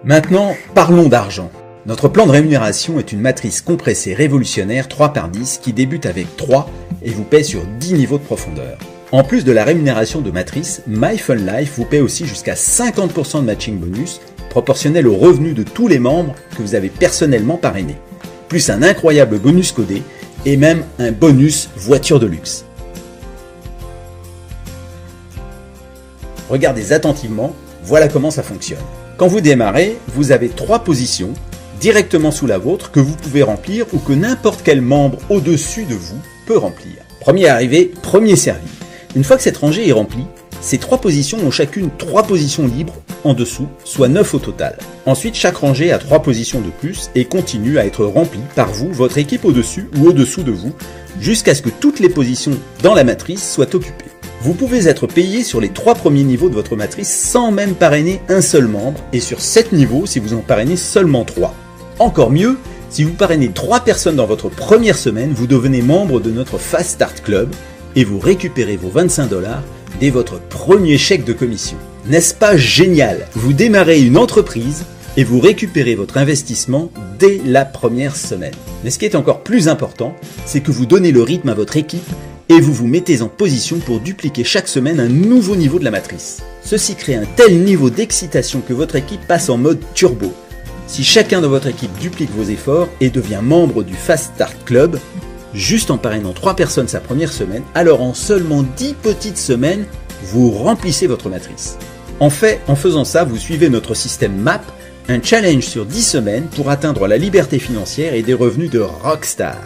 Maintenant, parlons d'argent. Notre plan de rémunération est une matrice compressée révolutionnaire 3x10 qui débute avec 3 et vous paie sur 10 niveaux de profondeur. En plus de la rémunération de matrice, MyFunLife vous paie aussi jusqu'à 50% de matching bonus, proportionnel aux revenus de tous les membres que vous avez personnellement parrainés, plus un incroyable bonus codé et même un bonus voiture de luxe. Regardez attentivement, voilà comment ça fonctionne. Quand vous démarrez, vous avez 3 positions directement sous la vôtre que vous pouvez remplir ou que n'importe quel membre au-dessus de vous peut remplir. Premier arrivé, premier servi. Une fois que cette rangée est remplie, ces 3 positions ont chacune 3 positions libres en dessous, soit 9 au total. Ensuite, chaque rangée a 3 positions de plus et continue à être remplie par vous, votre équipe au-dessus ou au-dessous de vous, jusqu'à ce que toutes les positions dans la matrice soient occupées. Vous pouvez être payé sur les 3 premiers niveaux de votre matrice sans même parrainer un seul membre, et sur 7 niveaux si vous en parrainez seulement 3. Encore mieux, si vous parrainez 3 personnes dans votre première semaine, vous devenez membre de notre Fast Start Club et vous récupérez vos 25$ dès votre premier chèque de commission. N'est-ce pas génial? Vous démarrez une entreprise et vous récupérez votre investissement dès la première semaine. Mais ce qui est encore plus important, c'est que vous donnez le rythme à votre équipe et vous vous mettez en position pour dupliquer chaque semaine un nouveau niveau de la matrice. Ceci crée un tel niveau d'excitation que votre équipe passe en mode turbo. Si chacun de votre équipe duplique vos efforts et devient membre du Fast Start Club, juste en parrainant 3 personnes sa première semaine, alors en seulement 10 petites semaines, vous remplissez votre matrice. En fait, en faisant ça, vous suivez notre système MAP, un challenge sur 10 semaines pour atteindre la liberté financière et des revenus de rockstar.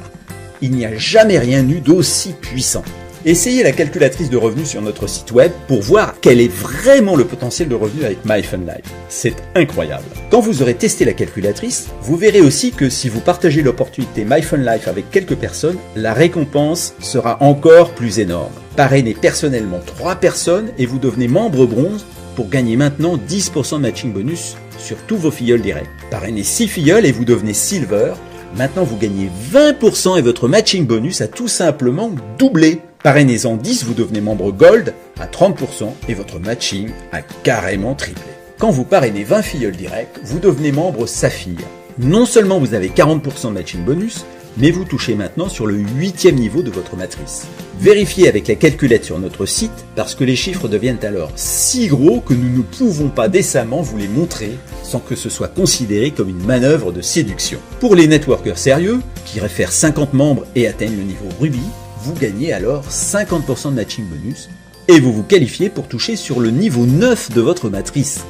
Il n'y a jamais rien eu d'aussi puissant. Essayez la calculatrice de revenus sur notre site web pour voir quel est vraiment le potentiel de revenus avec MyFunLife. C'est incroyable. Quand vous aurez testé la calculatrice, vous verrez aussi que si vous partagez l'opportunité MyFunLife avec quelques personnes, la récompense sera encore plus énorme. Parrainez personnellement 3 personnes et vous devenez membre bronze pour gagner maintenant 10% de matching bonus sur tous vos filleuls directs. Parrainez 6 filleuls et vous devenez silver. Maintenant vous gagnez 20% et votre matching bonus a tout simplement doublé. Parrainez-en 10, vous devenez membre Gold à 30% et votre matching a carrément triplé. Quand vous parrainez 20 filleuls directs, vous devenez membre Saphir. Non seulement vous avez 40% de matching bonus, mais vous touchez maintenant sur le 8e niveau de votre matrice. Vérifiez avec la calculette sur notre site parce que les chiffres deviennent alors si gros que nous ne pouvons pas décemment vous les montrer sans que ce soit considéré comme une manœuvre de séduction. Pour les networkers sérieux, qui réfèrent 50 membres et atteignent le niveau Ruby, vous gagnez alors 50% de matching bonus et vous vous qualifiez pour toucher sur le niveau 9 de votre matrice.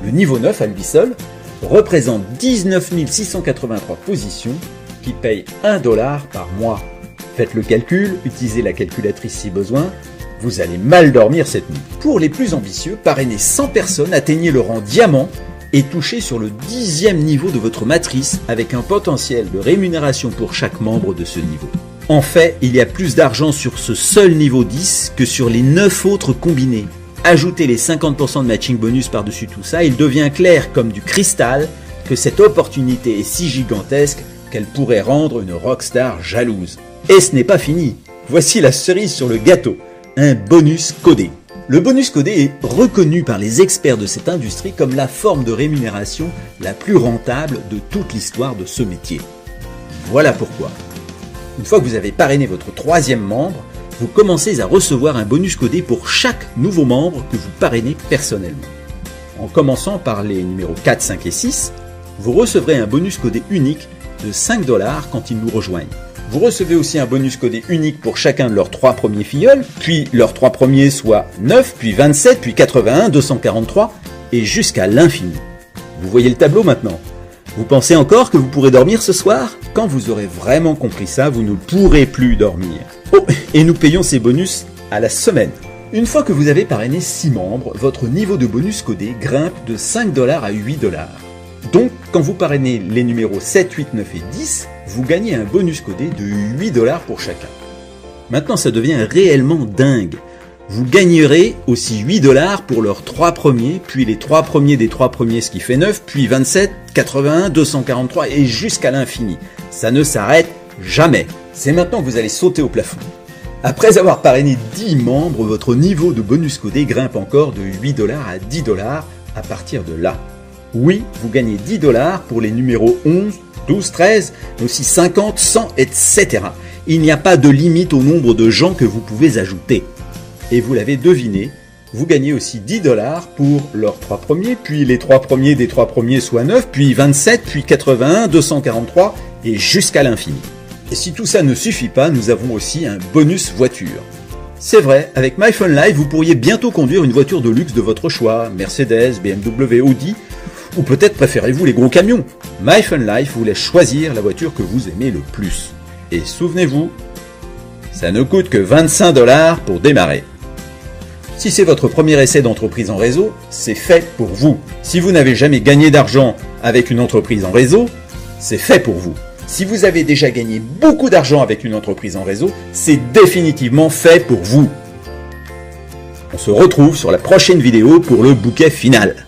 Le niveau 9 à lui seul représente 19 683 positions qui payent $1 par mois. Faites le calcul, utilisez la calculatrice si besoin, vous allez mal dormir cette nuit. Pour les plus ambitieux, parrainez 100 personnes, atteignez le rang diamant et touchez sur le 10e niveau de votre matrice avec un potentiel de rémunération pour chaque membre de ce niveau. En fait, il y a plus d'argent sur ce seul niveau 10 que sur les 9 autres combinés. Ajoutez les 50% de matching bonus par-dessus tout ça, il devient clair comme du cristal que cette opportunité est si gigantesque qu'elle pourrait rendre une rockstar jalouse. Et ce n'est pas fini. Voici la cerise sur le gâteau, un bonus codé. Le bonus codé est reconnu par les experts de cette industrie comme la forme de rémunération la plus rentable de toute l'histoire de ce métier. Voilà pourquoi. Une fois que vous avez parrainé votre 3e membre, vous commencez à recevoir un bonus codé pour chaque nouveau membre que vous parrainez personnellement. En commençant par les numéros 4, 5 et 6, vous recevrez un bonus codé unique de $5 quand ils nous rejoignent. Vous recevez aussi un bonus codé unique pour chacun de leurs 3 premiers filleuls, puis leurs 3 premiers soit 9, puis 27, puis 81, 243 et jusqu'à l'infini. Vous voyez le tableau maintenant? Vous pensez encore que vous pourrez dormir ce soir? Quand vous aurez vraiment compris ça, vous ne pourrez plus dormir. Oh, et nous payons ces bonus à la semaine. Une fois que vous avez parrainé 6 membres, votre niveau de bonus codé grimpe de $5 à $8. Donc, quand vous parrainez les numéros 7, 8, 9 et 10, vous gagnez un bonus codé de $8 pour chacun. Maintenant, ça devient réellement dingue. Vous gagnerez aussi $8 pour leurs 3 premiers, puis les 3 premiers des 3 premiers, ce qui fait 9, puis 27, 81, 243 et jusqu'à l'infini. Ça ne s'arrête jamais. C'est maintenant que vous allez sauter au plafond. Après avoir parrainé 10 membres, votre niveau de bonus codé grimpe encore de $8 à $10 à partir de là. Oui, vous gagnez 10 $ pour les numéros 11, 12, 13, mais aussi 50, 100, etc. Il n'y a pas de limite au nombre de gens que vous pouvez ajouter. Et vous l'avez deviné, vous gagnez aussi 10 $ pour leurs 3 premiers, puis les 3 premiers des 3 premiers soit 9, puis 27, puis 81, 243 et jusqu'à l'infini. Et si tout ça ne suffit pas, nous avons aussi un bonus voiture. C'est vrai, avec MyFunLife, vous pourriez bientôt conduire une voiture de luxe de votre choix, Mercedes, BMW, Audi, ou peut-être préférez-vous les gros camions. MyFunLife vous laisse choisir la voiture que vous aimez le plus. Et souvenez-vous, ça ne coûte que 25 $ pour démarrer. Si c'est votre premier essai d'entreprise en réseau, c'est fait pour vous. Si vous n'avez jamais gagné d'argent avec une entreprise en réseau, c'est fait pour vous. Si vous avez déjà gagné beaucoup d'argent avec une entreprise en réseau, c'est définitivement fait pour vous. On se retrouve sur la prochaine vidéo pour le bouquet final.